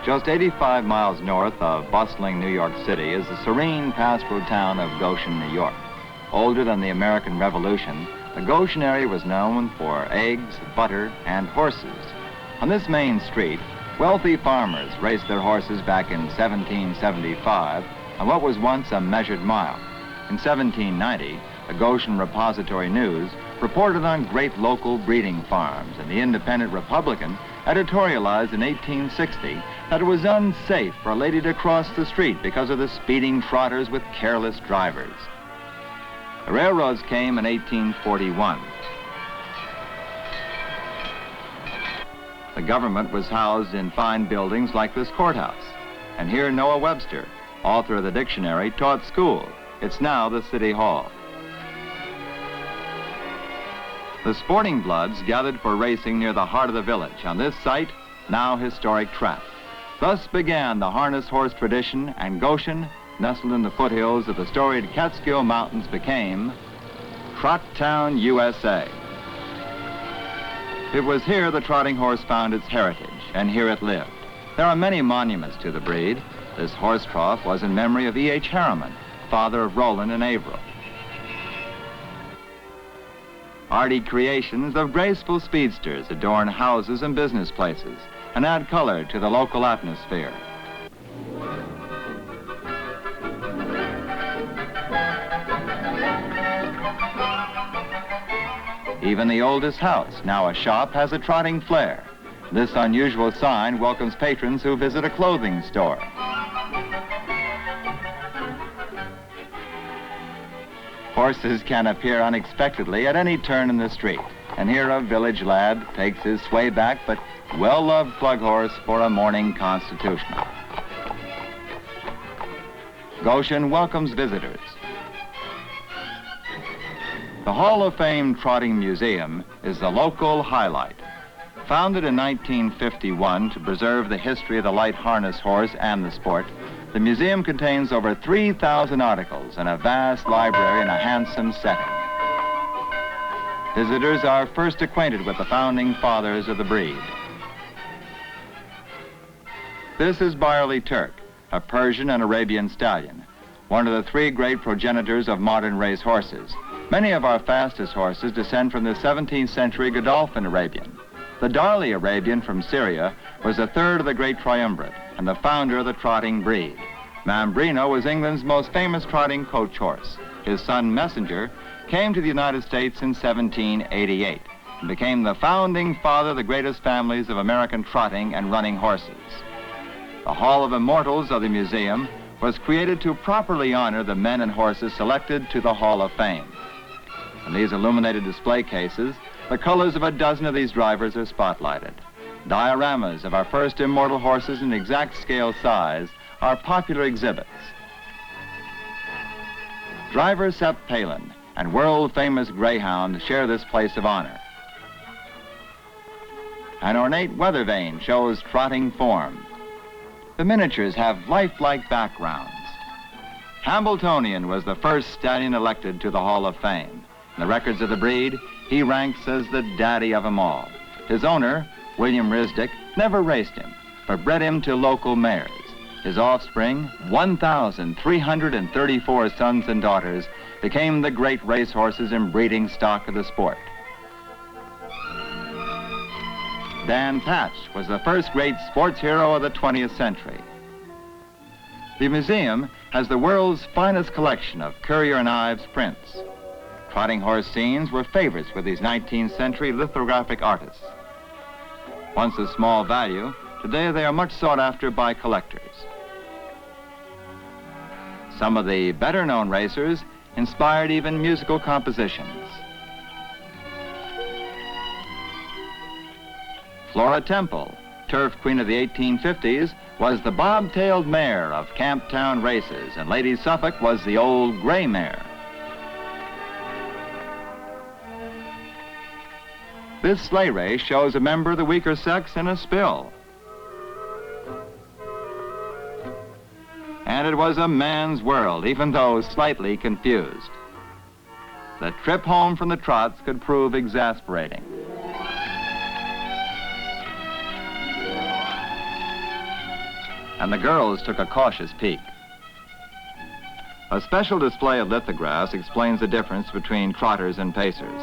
Just 85 miles north of bustling New York City is the serene pastoral town of Goshen, New York. Older than the American Revolution, the Goshen area was known for eggs, butter, and horses. On this main street, wealthy farmers raced their horses back in 1775 on what was once a measured mile. In 1790, the Goshen Repository News reported on great local breeding farms, and the Independent Republican editorialized in 1860 that it was unsafe for a lady to cross the street because of the speeding trotters with careless drivers. The railroads came in 1841. The government was housed in fine buildings like this courthouse. And here Noah Webster, author of the dictionary, taught school. It's now the City Hall. The sporting bloods gathered for racing near the heart of the village on this site, now historic track. Thus began the harness horse tradition, and Goshen, nestled in the foothills of the storied Catskill Mountains, became Trot Town, USA. It was here the trotting horse found its heritage, and here it lived. There are many monuments to the breed. This horse trough was in memory of E.H. Harriman, father of Roland and Averill. Hardy creations of graceful speedsters adorn houses and business places and add color to the local atmosphere. Even the oldest house, now a shop, has a trotting flair. This unusual sign welcomes patrons who visit a clothing store. Horses can appear unexpectedly at any turn in the street, and here a village lad takes his sway-back but well-loved plug horse for a morning constitutional. Goshen welcomes visitors. The Hall of Fame Trotting Museum is the local highlight. Founded in 1951 to preserve the history of the light harness horse and the sport, the museum contains over 3,000 articles and a vast library in a handsome setting. Visitors are first acquainted with the founding fathers of the breed. This is Byerly Turk, a Persian and Arabian stallion, one of the three great progenitors of modern race horses. Many of our fastest horses descend from the 17th century Godolphin Arabian. The Darley Arabian from Syria was a third of the great triumvirate and the founder of the trotting breed. Mambrino was England's most famous trotting coach horse. His son Messenger came to the United States in 1788 and became the founding father of the greatest families of American trotting and running horses. The Hall of Immortals of the museum was created to properly honor the men and horses selected to the Hall of Fame. In these illuminated display cases, the colors of a dozen of these drivers are spotlighted. Dioramas of our first immortal horses in exact scale size are popular exhibits. Driver Sepp Palin and world-famous greyhound share this place of honor. An ornate weather vane shows trotting form. The miniatures have lifelike backgrounds. Hambletonian was the first stallion elected to the Hall of Fame. In the records of the breed, he ranks as the daddy of them all. His owner, William Risdick, never raced him, but bred him to local mares. His offspring, 1,334 sons and daughters, became the great racehorses and breeding stock of the sport. Dan Patch was the first great sports hero of the 20th century. The museum has the world's finest collection of Currier and Ives prints. Trotting horse scenes were favorites with these 19th century lithographic artists. Once of small value, today they are much sought after by collectors. Some of the better-known racers inspired even musical compositions. Flora Temple, turf queen of the 1850s, was the bob-tailed mare of Camptown races, and Lady Suffolk was the old gray mare. This sleigh race shows a member of the weaker sex in a spill. And it was a man's world, even though slightly confused. The trip home from the Trots could prove exasperating. And the girls took a cautious peek. A special display of lithographs explains the difference between trotters and pacers.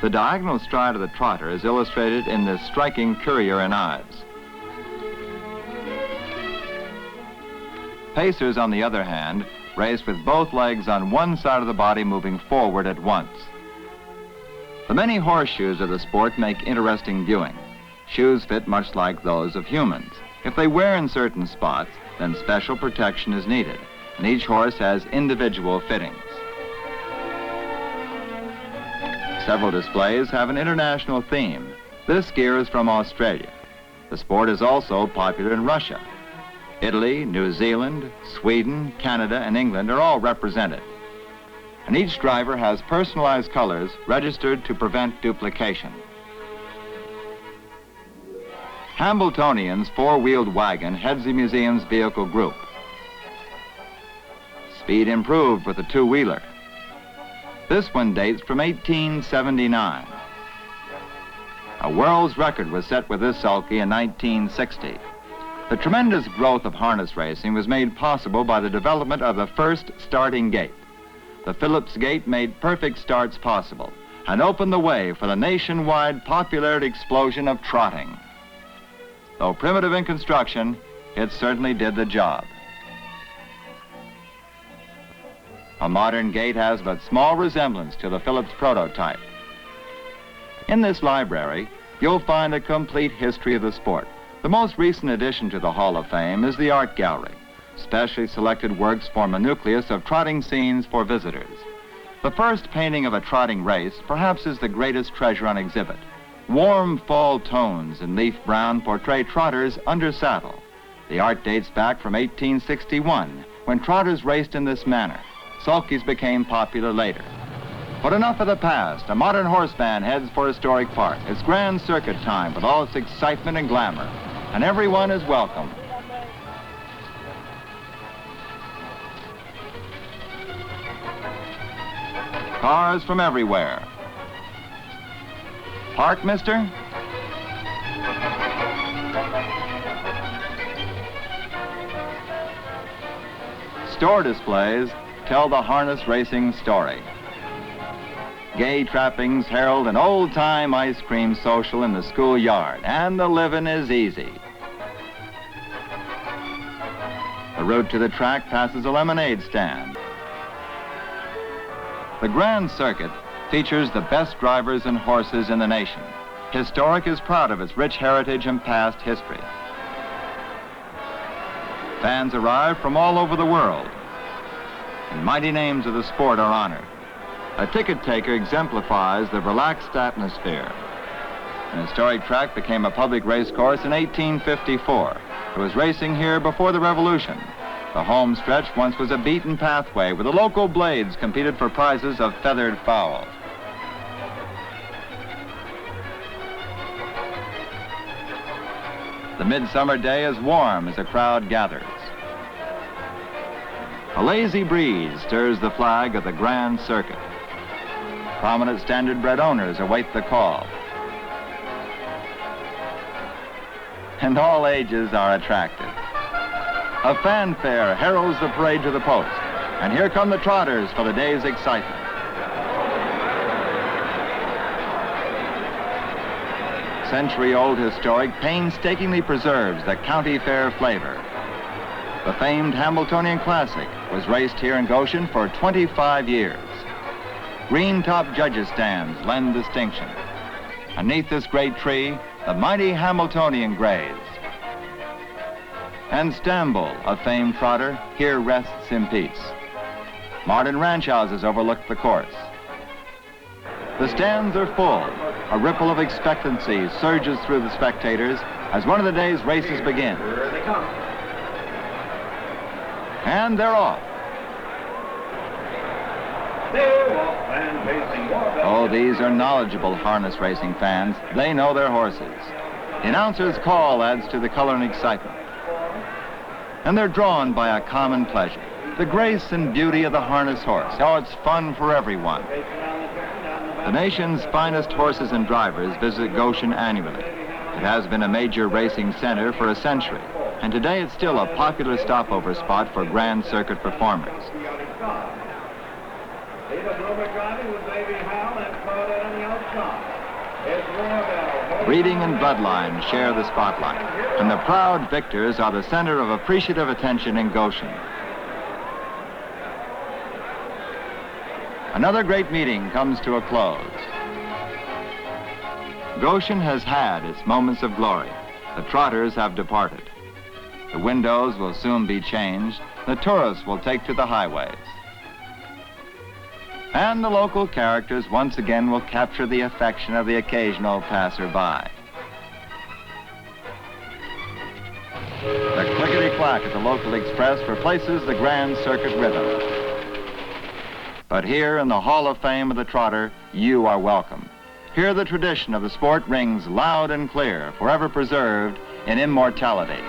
The diagonal stride of the trotter is illustrated in this striking courier in Ives. Pacers, on the other hand, race with both legs on one side of the body moving forward at once. The many horseshoes of the sport make interesting viewing. Shoes fit much like those of humans. If they wear in certain spots, then special protection is needed, and each horse has individual fittings. Several displays have an international theme. This gear is from Australia. The sport is also popular in Russia. Italy, New Zealand, Sweden, Canada, and England are all represented. And each driver has personalized colors registered to prevent duplication. Hambletonian's four-wheeled wagon heads the museum's vehicle group. Speed improved with a two-wheeler. This one dates from 1879. A world's record was set with this sulky in 1960. The tremendous growth of harness racing was made possible by the development of the first starting gate. The Phillips gate made perfect starts possible and opened the way for the nationwide popularity explosion of trotting. Though primitive in construction, it certainly did the job. A modern gate has but small resemblance to the Phillips prototype. In this library, you'll find a complete history of the sport. The most recent addition to the Hall of Fame is the Art Gallery. Specially selected works form a nucleus of trotting scenes for visitors. The first painting of a trotting race perhaps is the greatest treasure on exhibit. Warm fall tones in leaf brown portray trotters under saddle. The art dates back from 1861, when trotters raced in this manner. Sulkies became popular later. But enough of the past. A modern horse band heads for Historic Park. It's grand circuit time with all its excitement and glamour, and everyone is welcome. Cars from everywhere. Park, mister? Store displays tell the harness racing story. Gay trappings herald an old-time ice cream social in the schoolyard, and the living is easy. The route to the track passes a lemonade stand. The Grand Circuit features the best drivers and horses in the nation. Historic is proud of its rich heritage and past history. Fans arrive from all over the world, and mighty names of the sport are honored. A ticket taker exemplifies the relaxed atmosphere. An historic track became a public race course in 1854. It was racing here before the Revolution. The home stretch once was a beaten pathway where the local blades competed for prizes of feathered fowl. The midsummer day is warm as a crowd gathers. A lazy breeze stirs the flag of the Grand Circuit. Prominent standard-bred owners await the call. And all ages are attracted. A fanfare heralds the parade to the post. And here come the trotters for the day's excitement. Century-old Historic painstakingly preserves the county fair flavor. The famed Hambletonian Classic was raced here in Goshen for 25 years. Green-top judges' stands lend distinction. Beneath this great tree, the mighty Hambletonian graze. And Stambul, a famed trotter, here rests in peace. Modern ranch houses overlook the course. The stands are full. A ripple of expectancy surges through the spectators as one of the day's races begins. Here they come. And they're off. Oh, these are knowledgeable harness racing fans. They know their horses. The announcer's call adds to the color and excitement. And they're drawn by a common pleasure, the grace and beauty of the harness horse. Oh, it's fun for everyone. The nation's finest horses and drivers visit Goshen annually. It has been a major racing center for a century, and today it's still a popular stopover spot for Grand Circuit performers. Breeding and bloodline share the spotlight, and the proud victors are the center of appreciative attention in Goshen. Another great meeting comes to a close. Goshen has had its moments of glory. The trotters have departed. The windows will soon be changed. The tourists will take to the highways. And the local characters once again will capture the affection of the occasional passerby. The clickety-clack at the local express replaces the Grand Circuit rhythm. But here in the Hall of Fame of the Trotter, you are welcome. Here the tradition of the sport rings loud and clear, forever preserved in immortality.